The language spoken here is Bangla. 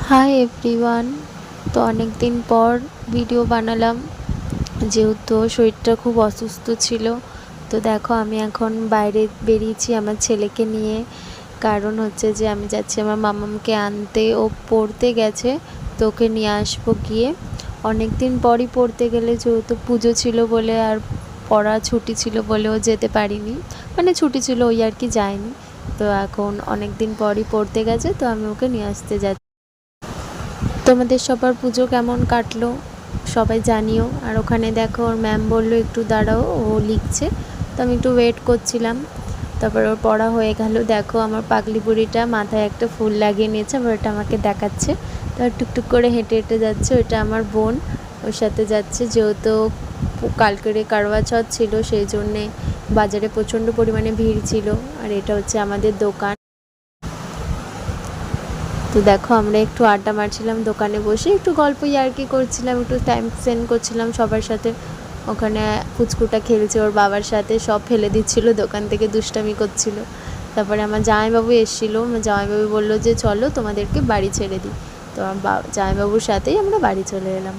Hi everyone. তো অনেক দিন পর ভিডিও বানালাম, যেহেতু শরীরটা খুব অসুস্থ ছিল। তো দেখো আমি এখন বাইরে বেরিয়েছি আমার ছেলেকে নিয়ে। কারণ হচ্ছে যে আমি যাচ্ছি আমার মামামকে আনতে, ও পড়তে গেছে, তো ওকে নিয়ে আসবো গিয়ে। অনেক দিন পরই পড়তে গেলে, যেহেতু পুজো ছিল বলে আর পড়া ছুটি ছিল বলেও যেতে পারিনি, মানে ছুটি ছিল ওই আর কি, যায়নি। তো এখন অনেক দিন পরই পড়তে গেছে, তো আমি ওকে নিয়ে আসতে যাচ্ছি। তোমাদের সবার পুজো কেমন কাটলো সবাই জানিও। আর ওখানে দেখো ওর ম্যাম বললো একটু দাঁড়াও, ও লিখছে। তো আমি একটু ওয়েট করছিলাম। তারপর ওর পড়া হয়ে গেল। দেখো আমার পাগলি বুড়িটা মাথায় একটা ফুল লাগিয়ে নিয়েছে, আবার ওটা আমাকে দেখাচ্ছে। তার টুকটুক করে হেঁটে হেঁটে যাচ্ছে, ওটা আমার বোন ওর সাথে যাচ্ছে। যেহেতু কালকেরে কারওয়া চৌথ ছিল, সেই জন্যে বাজারে প্রচণ্ড পরিমাণে ভিড় ছিল। আর এটা হচ্ছে আমাদের দোকান। তো দেখো আমরা একটু আড্ডা মারছিলাম দোকানে বসে, একটু গল্প ইয়ার্কি করছিলাম, একটু টাইম স্পেন্ড করছিলাম সবার সাথে। ওখানে পুচকুটা খেলছে ওর বাবার সাথে, সব ফেলে দিচ্ছিলো দোকান থেকে, দুষ্টামি করছিল। তারপরে আমার জামাইবাবু এসেছিলো, আমার জামাইবাবু বললো যে চলো তোমাদেরকে বাড়ি ছেড়ে দিই। তো আমার জামাইবাবুর সাথেই আমরা বাড়ি চলে এলাম।